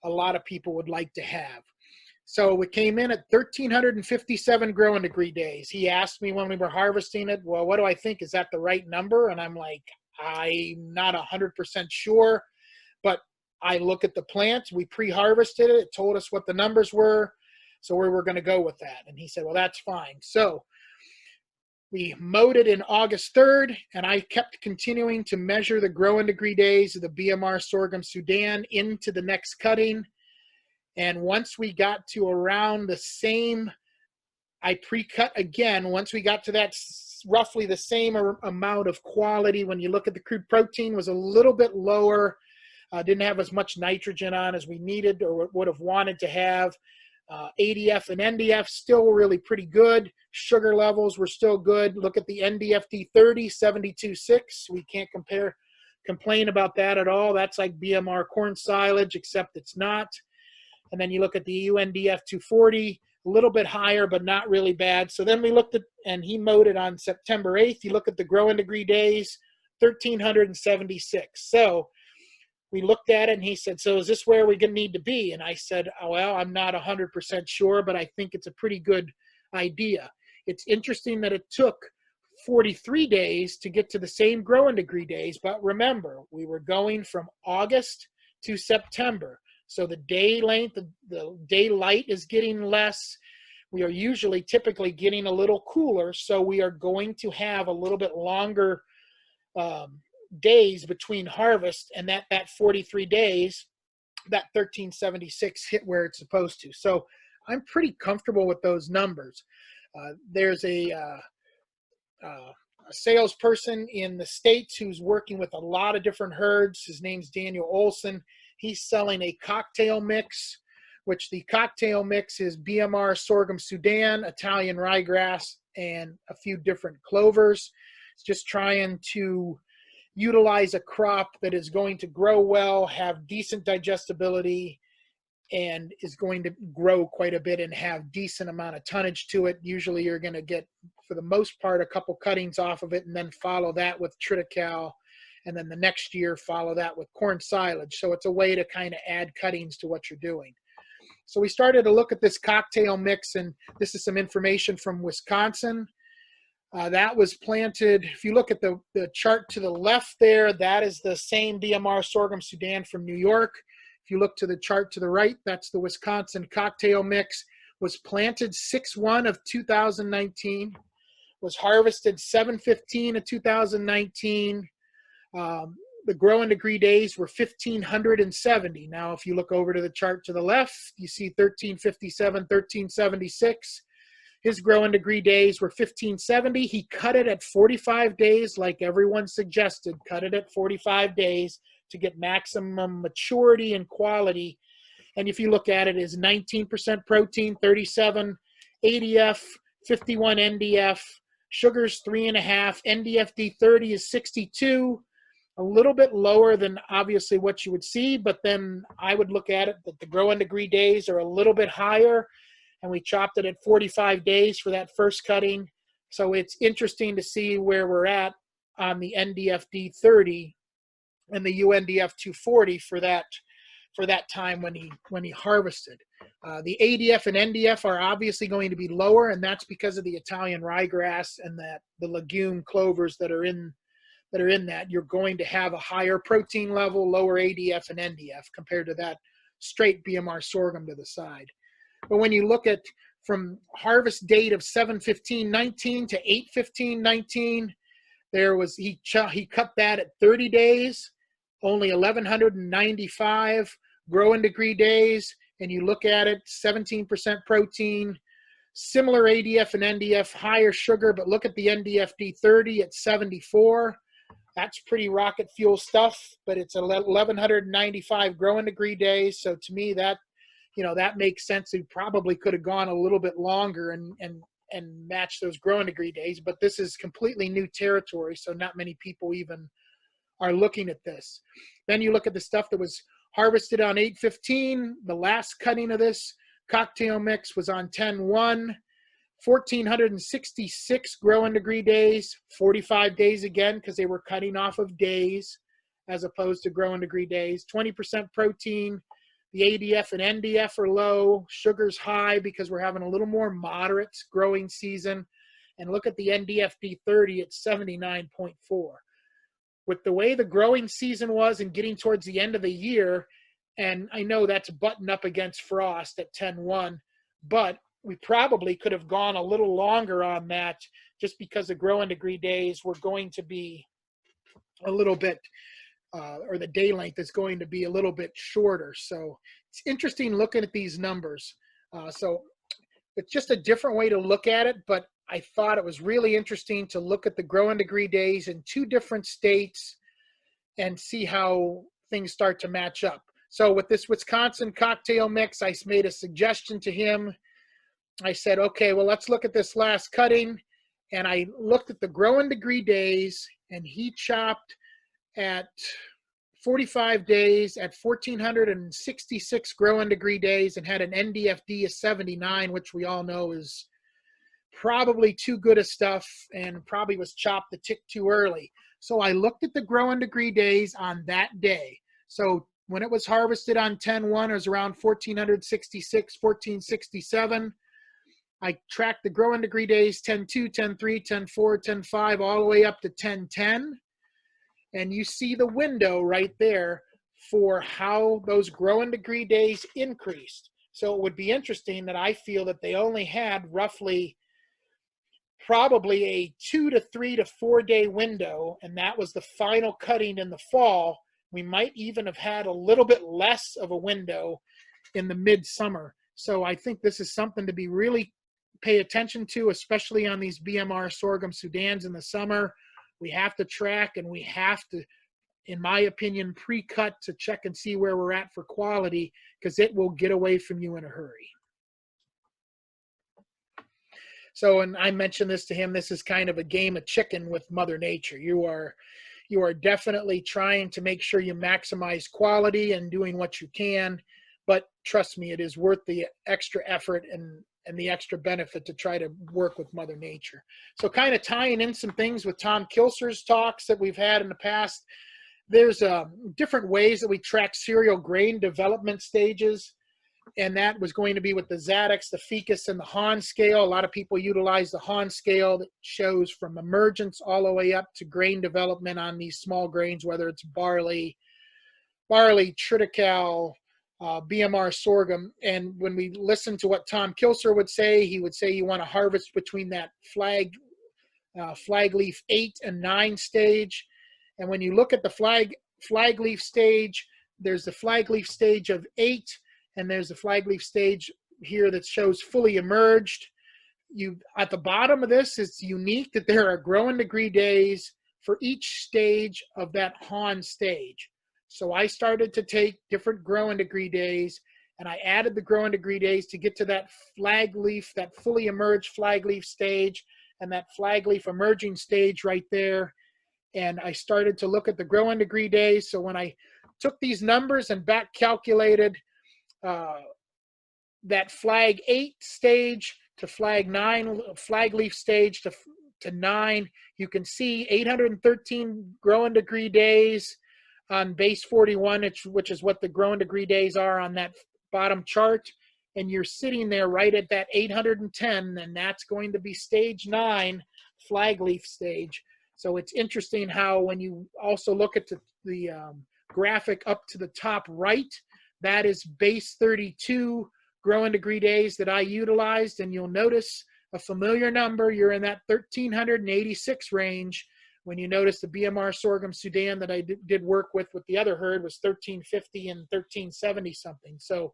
a lot of people would like to have. So we came in at 1,357 growing degree days. He asked me when we were harvesting it, well, what do I think? Is that the right number? And I'm like, I'm not 100% sure, but I look at the plant. We pre-harvested it. It told us what the numbers were, so we were going to go with that. And he said, well, that's fine. So we mowed it in August 3rd, and I kept continuing to measure the growing degree days of the BMR sorghum Sudan into the next cutting. And once we got to around the same, I pre-cut again. Once we got to that roughly the same amount of quality, when you look at the crude protein was a little bit lower, didn't have as much nitrogen on as we needed or would have wanted to have. ADF and NDF still were really pretty good. Sugar levels were still good. Look at the NDF D30, 72.6. We can't complain about that at all. That's like BMR corn silage, except it's not. And then you look at the UNDF 240, a little bit higher, but not really bad. So then we looked at, and he mowed it on September 8th. You look at the growing degree days, 1,376. So we looked at it and he said, so is this where we're going to need to be? And I said, oh, well, I'm not 100% sure, but I think it's a pretty good idea. It's interesting that it took 43 days to get to the same growing degree days. But remember, we were going from August to September. So the day length, the daylight is getting less. We are typically getting a little cooler. So we are going to have a little bit longer days between harvest, and that 43 days, that 1376 hit where it's supposed to. So I'm pretty comfortable with those numbers. There's a salesperson in the States who's working with a lot of different herds. His name's Daniel Olson. He's selling a cocktail mix, which the cocktail mix is BMR sorghum Sudan, Italian ryegrass, and a few different clovers. It's just trying to utilize a crop that is going to grow well, have decent digestibility, and is going to grow quite a bit and have decent amount of tonnage to it. Usually you're going to get, for the most part, a couple cuttings off of it and then follow that with triticale, and then the next year follow that with corn silage. So it's a way to kind of add cuttings to what you're doing. So we started to look at this cocktail mix, and this is some information from Wisconsin. That was planted, if you look at the chart to the left there, that is the same BMR sorghum Sudan from New York. If you look to the chart to the right, that's the Wisconsin cocktail mix. Was planted 6/1 of 2019, was harvested 7/15 of 2019. The growing degree days were 1,570. Now, if you look over to the chart to the left, you see 1357, 1376. His growing degree days were 1,570. He cut it at 45 days, like everyone suggested. Cut it at 45 days to get maximum maturity and quality. And if you look at it, is 19% protein, 37 ADF, 51 NDF, sugars 3.5, NDF D30 is 62. A little bit lower than obviously what you would see, but then I would look at it that the growing degree days are a little bit higher, and we chopped it at 45 days for that first cutting. So it's interesting to see where we're at on the NDFD 30 and the UNDF 240 for that time when he harvested. The ADF and NDF are obviously going to be lower, and that's because of the Italian ryegrass and the legume clovers that are in that. You're going to have a higher protein level, lower ADF and NDF compared to that straight BMR sorghum to the side. But when you look at from harvest date of 7/15/19 to 8/15/19, he cut that at 30 days, only 1,195 growing degree days, and you look at it, 17% protein, similar ADF and NDF, higher sugar, but look at the NDFD 30 at 74. That's pretty rocket fuel stuff, but it's 1,195 growing degree days. So to me, that makes sense. We probably could have gone a little bit longer and matched those growing degree days, but this is completely new territory, so not many people even are looking at this. Then you look at the stuff that was harvested on 8/15. The last cutting of this cocktail mix was on 10/1. 1,466 growing degree days, 45 days again because they were cutting off of days as opposed to growing degree days. 20% protein. The ADF and NDF are low. Sugar's high because we're having a little more moderate growing season. And look at the NDFD 30 at 79.4. With the way the growing season was and getting towards the end of the year, and I know that's buttoned up against frost at 10/1, but we probably could have gone a little longer on that just because the growing degree days were going to be a little bit, or the day length is going to be a little bit shorter. So it's interesting looking at these numbers. So it's just a different way to look at it, but I thought it was really interesting to look at the growing degree days in two different states and see how things start to match up. So with this Wisconsin cocktail mix, I made a suggestion to him. I said, okay, well, let's look at this last cutting. And I looked at the growing degree days, and he chopped at 45 days at 1,466 growing degree days and had an NDFD of 79, which we all know is probably too good of stuff and probably was chopped a tick too early. So I looked at the growing degree days on that day. So when it was harvested on 10/1, it was around 1,466, 1,467. I tracked the growing degree days 10/2, 10/3, 10/4, 10/5, all the way up to 10/10. And you see the window right there for how those growing degree days increased. So it would be interesting that I feel that they only had roughly probably a 2 to 3 to 4 day window, and that was the final cutting in the fall. We might even have had a little bit less of a window in the midsummer. So I think this is something to be really pay attention to, especially on these BMR sorghum Sudans in the summer. We have to track, and we have to, in my opinion, pre-cut to check and see where we're at for quality, because it will get away from you in a hurry. So, and I mentioned this to him, this is kind of a game of chicken with Mother Nature. You are definitely trying to make sure you maximize quality and doing what you can, but trust me, it is worth the extra effort and the extra benefit to try to work with Mother Nature. So kind of tying in some things with Tom Kilser's talks that we've had in the past, there's different ways that we track cereal grain development stages, and that was going to be with the Zadex, the Ficus, and the Hahn scale. A lot of people utilize the Hahn scale that shows from emergence all the way up to grain development on these small grains, whether it's barley, triticale, BMR sorghum. And when we listen to what Tom Kilser would say, he would say you want to harvest between that flag leaf 8 and 9 stage. And when you look at the flag leaf stage, there's the flag leaf stage of 8, and there's the flag leaf stage here that shows fully emerged. At the bottom of this, it's unique that there are growing degree days for each stage of that Hahn stage. So I started to take different growing degree days, and I added the growing degree days to get to that flag leaf, that fully emerged flag leaf stage, and that flag leaf emerging stage right there. And I started to look at the growing degree days. So when I took these numbers and back calculated that flag 8 stage to flag 9, flag leaf stage to to 9. You can see 813 growing degree days on base 41, which is what the growing degree days are on that bottom chart. And you're sitting there right at that 810, and that's going to be stage 9, flag leaf stage. So it's interesting how when you also look at the graphic up to the top right, that is base 32 growing degree days that I utilized, and you'll notice a familiar number. You're in that 1,386 range. When you notice the BMR sorghum Sudan that I did work with the other herd was 1,350 and 1,370 something. So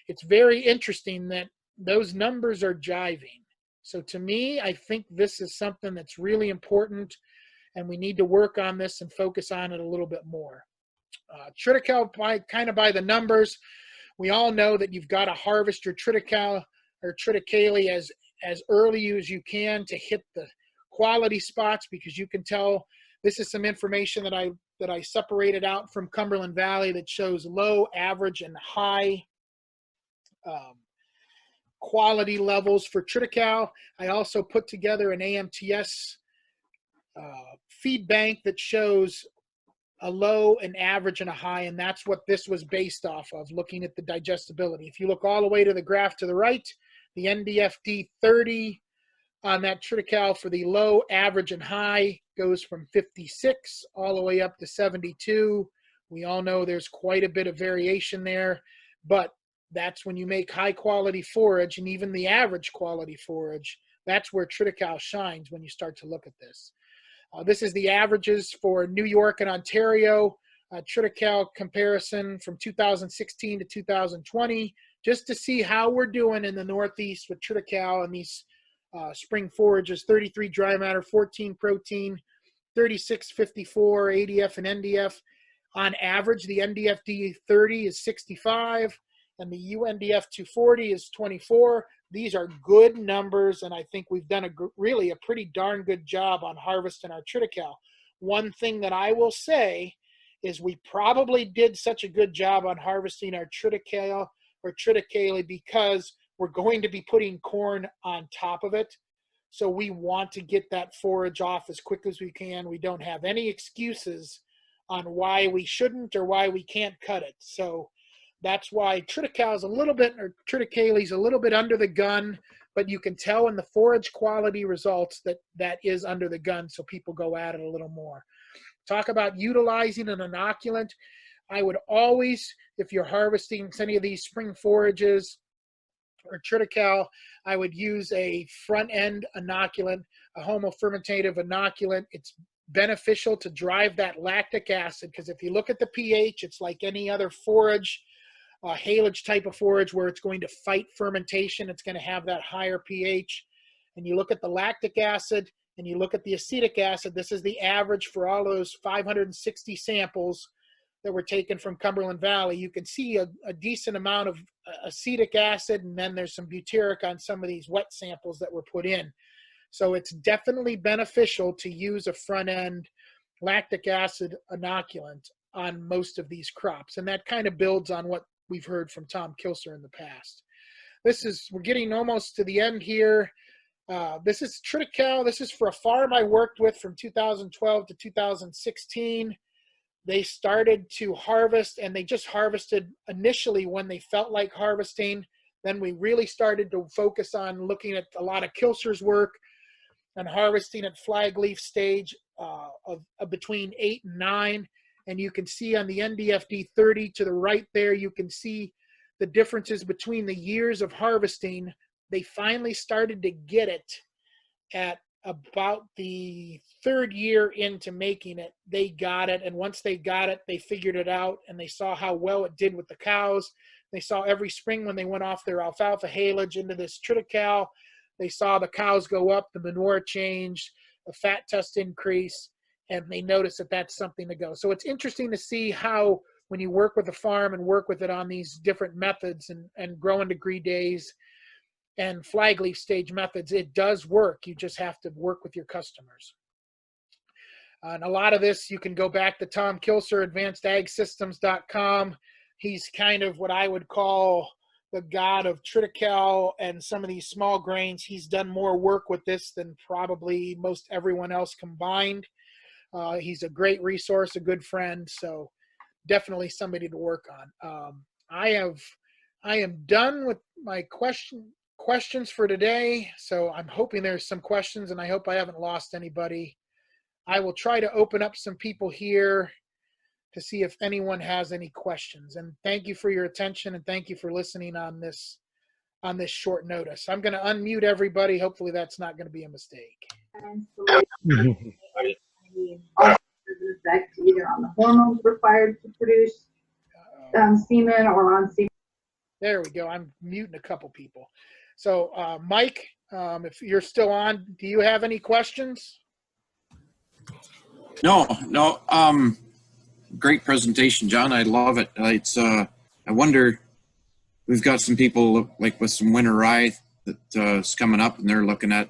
it's very interesting that those numbers are jiving. So to me, I think this is something that's really important, and we need to work on this and focus on it a little bit more. Triticale, by the numbers, we all know that you've got to harvest your triticale or triticale as early as you can to hit the quality spots, because you can tell this is some information that I separated out from Cumberland Valley that shows low, average, and high quality levels for triticale. I also put together an AMTS feed bank that shows a low, an average, and a high, and that's what this was based off of, looking at the digestibility. If you look all the way to the graph to the right, the NDFD 30 on that triticale for the low, average, and high goes from 56 all the way up to 72. We all know there's quite a bit of variation there, but that's when you make high quality forage, and even the average quality forage, that's where triticale shines when you start to look at this. This is the averages for New York and Ontario, triticale comparison from 2016 to 2020, just to see how we're doing in the Northeast with triticale and these spring forages: 33 dry matter, 14 protein, 3654 ADF and NDF. On average, the NDFD 30 is 65, and the UNDF 240 is 24. These are good numbers, and I think we've done really a pretty darn good job on harvesting our triticale. One thing that I will say is we probably did such a good job on harvesting our triticale or triticale because we're going to be putting corn on top of it. So we want to get that forage off as quick as we can. We don't have any excuses on why we shouldn't or why we can't cut it. So that's why triticale is a little bit under the gun, but you can tell in the forage quality results that is under the gun, so people go at it a little more. Talk about utilizing an inoculant. I would always, if you're harvesting any of these spring forages or triticale, I would use a front-end inoculant, a homofermentative inoculant. It's beneficial to drive that lactic acid, because if you look at the pH, it's like any other forage, haylage type of forage, where it's going to fight fermentation. It's going to have that higher pH. And you look at the lactic acid and you look at the acetic acid. This is the average for all those 560 samples that were taken from Cumberland Valley. You can see a decent amount of acetic acid, and then there's some butyric on some of these wet samples that were put in. So it's definitely beneficial to use a front-end lactic acid inoculant on most of these crops. And that kind of builds on what we've heard from Tom Kilser in the past. We're getting almost to the end here. This is triticale. This is for a farm I worked with from 2012 to 2016. They started to harvest, and they just harvested initially when they felt like harvesting. Then we really started to focus on looking at a lot of Kilser's work and harvesting at flag leaf stage of between 8 and 9. And you can see on the NDFD 30 to the right there, you can see the differences between the years of harvesting. They finally started to get it at about the 3rd year into making it. They got it, and once they got it, they figured it out, and they saw how well it did with the cows. They saw every spring when they went off their alfalfa haylage into this triticale, they saw the cows go up, the manure changed, the fat test increase, and they noticed that that's something to go. So it's interesting to see how when you work with a farm and work with it on these different methods and growing degree days and flag leaf stage methods, it does work. You just have to work with your customers. And a lot of this, you can go back to Tom Kilser, advancedagsystems.com. He's kind of what I would call the god of triticale and some of these small grains. He's done more work with this than probably most everyone else combined. He's a great resource, a good friend, so definitely somebody to work on. I am done with my questions for today, so I'm hoping there's some questions, and I hope I haven't lost anybody. I will try to open up some people here to see if anyone has any questions. And thank you for your attention, and thank you for listening on this short notice. I'm going to unmute everybody. Hopefully that's not going to be a mistake. Effect either on the hormones required to produce semen or on semen. There we go. I'm muting a couple people. So Mike, if you're still on, do you have any questions? No. Great presentation, John. I love it. I wonder, we've got some people like with some winter rye that's coming up, and they're looking at,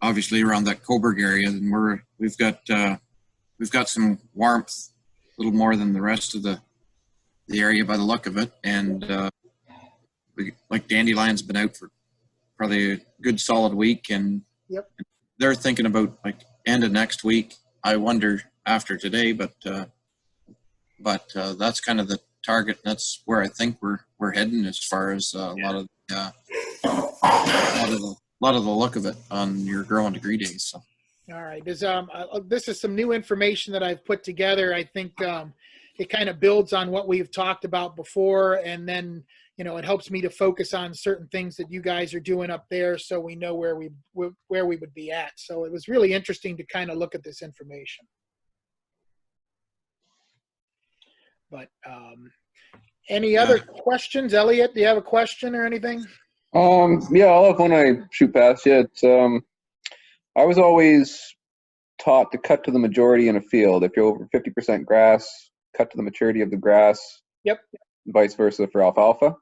obviously around that Coburg area, and we've got some warmth, a little more than the rest of the area by the look of it, and like dandelion's been out for probably a good solid week, and yep, they're thinking about like end of next week. I wonder after today, but that's kind of the target. That's where I think we're heading as far as a lot of the look of it on your growing degree days. So. All right. This is some new information that I've put together. I think it kind of builds on what we've talked about before, and then it helps me to focus on certain things that you guys are doing up there, so we know where we would be at. So it was really interesting to kind of look at this information. But any other questions? Elliot, do you have a question or anything? Yeah, I'll have one I shoot past you. It's, I was always taught to cut to the majority in a field. If you're over 50% grass, cut to the maturity of the grass. Yep. Vice versa for alfalfa.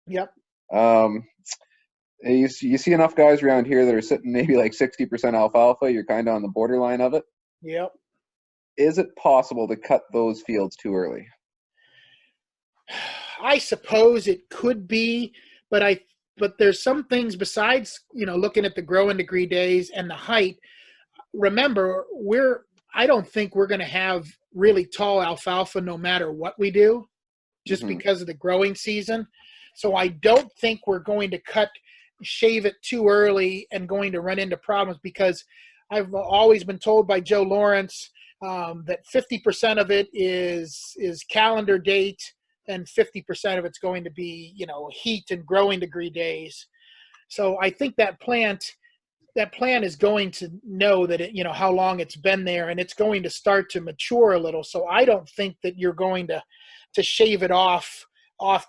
Yep. You see enough guys around here that are sitting maybe like 60% alfalfa. You're kind of on the borderline of it. Yep. Is it possible to cut those fields too early? I suppose it could be, but there's some things besides, looking at the growing degree days and the height. Remember, I don't think we're going to have really tall alfalfa no matter what we do, just because of the growing season. So I don't think we're going to shave it too early and going to run into problems, because I've always been told by Joe Lawrence that 50% of it is calendar date, and 50% of it's going to be, heat and growing degree days. So I think that plant is going to know that it, how long it's been there, and it's going to start to mature a little. So I don't think that you're going to shave it off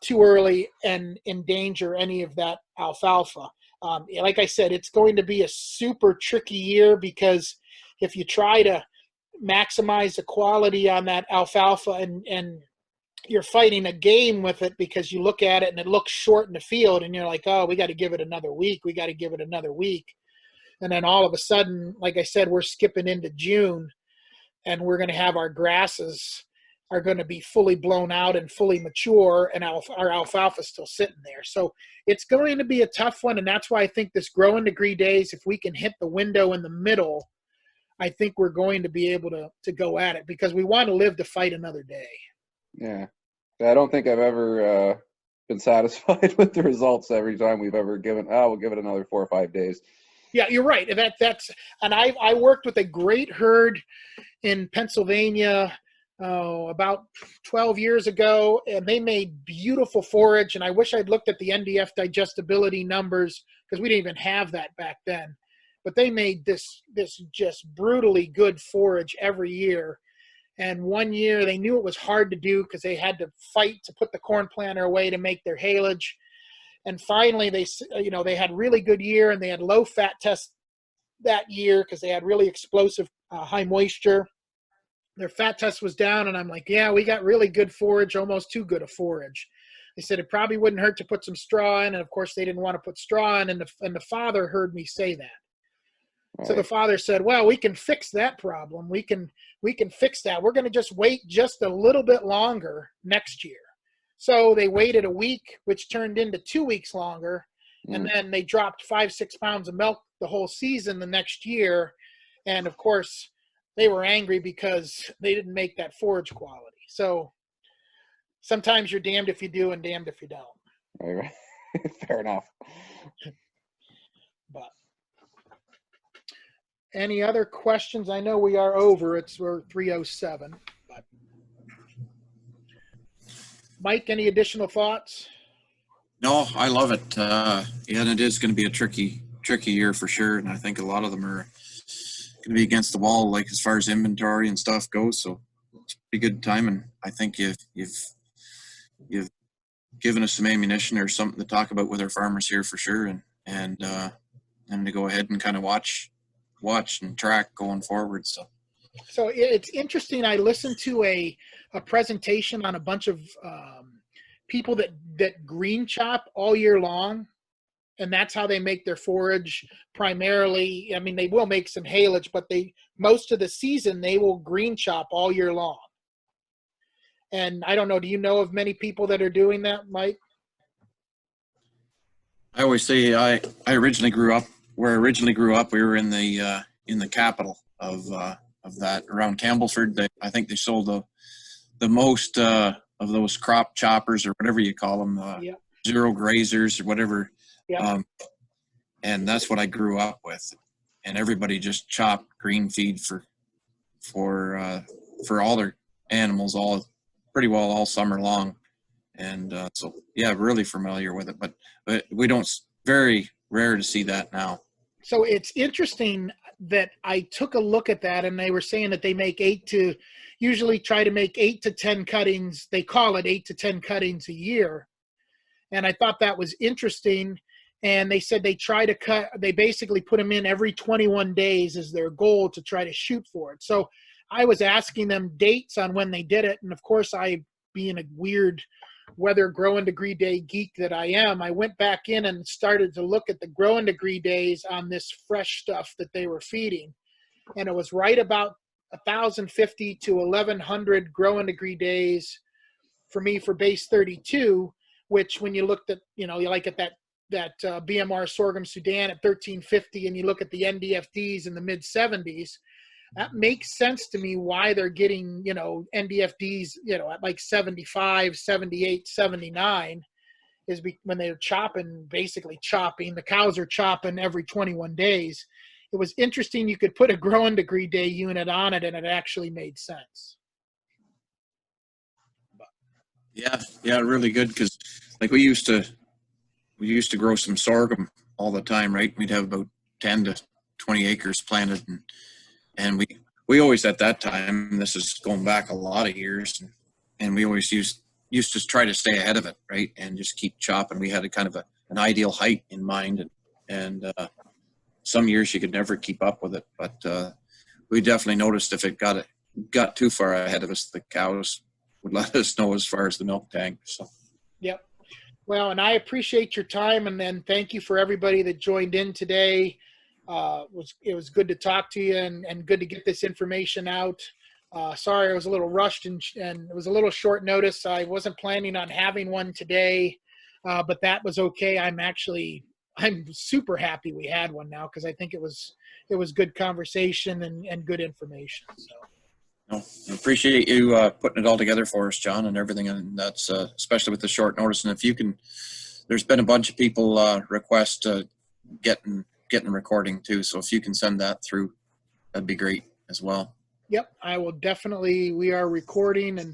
too early and endanger any of that alfalfa. Like I said, it's going to be a super tricky year, because if you try to maximize the quality on that alfalfa and you're fighting a game with it, because you look at it and it looks short in the field, and you're like, oh, we got to give it another week. And then all of a sudden, like I said, we're skipping into June, and we're going to have our grasses are going to be fully blown out and fully mature, and our alfalfa is still sitting there. So it's going to be a tough one, and that's why I think this growing degree days, if we can hit the window in the middle, I think we're going to be able to go at it, because we want to live to fight another day. Yeah. I don't think I've ever been satisfied with the results every time we've ever given, we'll give it another 4 or 5 days. Yeah, you're right. And I worked with a great herd in Pennsylvania about 12 years ago, and they made beautiful forage. And I wish I'd looked at the NDF digestibility numbers, because we didn't even have that back then. But they made this just brutally good forage every year. And one year they knew it was hard to do, because they had to fight to put the corn planter away to make their haylage. And finally they had really good year, and they had low fat tests that year because they had really explosive high moisture. Their fat test was down, and I'm like, yeah, we got really good forage, almost too good a forage. They said it probably wouldn't hurt to put some straw in, and of course they didn't want to put straw in, and the father heard me say that. Right. So the father said, well, we can fix that problem. We can fix that. We're going to just wait just a little bit longer next year. So they waited a week, which turned into 2 weeks longer. And Mm. then they dropped 5-6 pounds of milk the whole season the next year. And of course, they were angry because they didn't make that forage quality. So sometimes you're damned if you do and damned if you don't. Right. Fair enough. But any other questions? I know we are over. We're 3:07. But Mike, any additional thoughts? No, I love it. Yeah, and it is going to be a tricky year for sure. And I think a lot of them are going to be against the wall, like as far as inventory and stuff goes. So it's a pretty good time. And I think you've given us some ammunition or something to talk about with our farmers here for sure. And to go ahead and kind of watch and track going forward. So it's interesting. I listened to a presentation on a bunch of people that green chop all year long, and that's how they make their forage primarily. I mean, they will make some haylage, but most of the season they will green chop all year long. And I don't know, do you know of many people that are doing that, Mike? I always say I originally grew up where I originally grew up. We were in the capital of that around Campbellford. I think they sold the most of those crop choppers or whatever you call them, Yep. zero grazers or whatever. Yep. And that's what I grew up with. And everybody just chopped green feed for all their animals pretty well all summer long. And so, yeah, really familiar with it. But we don't, very rare to see that now. So it's interesting that I took a look at that, and they were saying that they make usually try to make 8 to 10 cuttings. They call it 8 to 10 cuttings a year. And I thought that was interesting. And they said they basically put them in every 21 days as their goal to try to shoot for it. So I was asking them dates on when they did it. And of course, I, being a weird weather growing degree day geek that I am, I went back in and started to look at the growing degree days on this fresh stuff that they were feeding. And it was right about 1,050 to 1,100 growing degree days for me for base 32, which when you looked at, like at that BMR sorghum Sudan at 1,350, and you look at the NDFDs in the mid 70s, that makes sense to me why they're getting, NDFDs, at like 75, 78, 79 is when they're basically chopping. The cows are chopping every 21 days. It was interesting. You could put a growing degree day unit on it and it actually made sense. Yeah, really good. Because like we used to grow some sorghum all the time, right? We'd have about 10 to 20 acres planted, and we always at that time, this is going back a lot of years, and we always used to try to stay ahead of it, right? And just keep chopping. We had a kind of an ideal height in mind, and some years you could never keep up with it, but we definitely noticed if it got too far ahead of us, the cows would let us know as far as the milk tank. So yep. Well, and I appreciate your time, and then thank you for everybody that joined in today. It was good to talk to you and good to get this information out. Sorry, I was a little rushed and it was a little short notice. I wasn't planning on having one today, but that was okay. I'm super happy we had one now, because I think it was good conversation and good information. So. No, I appreciate you putting it all together for us, John, and everything, and that's especially with the short notice. And if you can, there's been a bunch of people request getting recording too. So if you can send that through, that'd be great as well. Yep, I will definitely. We are recording,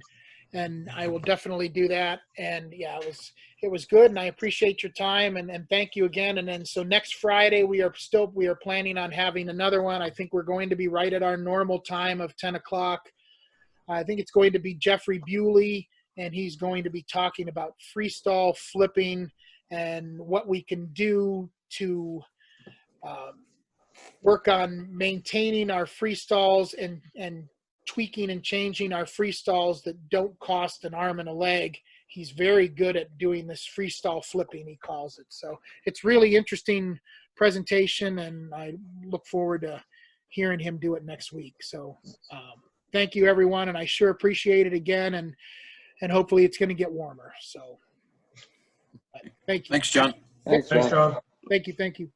and I will definitely do that. And yeah, it was good, and I appreciate your time, and thank you again. And then so next Friday we are planning on having another one. I think we're going to be right at our normal time of 10 o'clock. I think it's going to be Jeffrey Bewley, and he's going to be talking about freestall flipping and what we can do to work on maintaining our freestalls and tweaking and changing our freestalls that don't cost an arm and a leg. He's very good at doing this freestall flipping, he calls it. So it's really interesting presentation, and I look forward to hearing him do it next week. So thank you, everyone, and I sure appreciate it again. And and hopefully it's going to get warmer. So thank you. Thanks, John. Thanks, John. Thank you.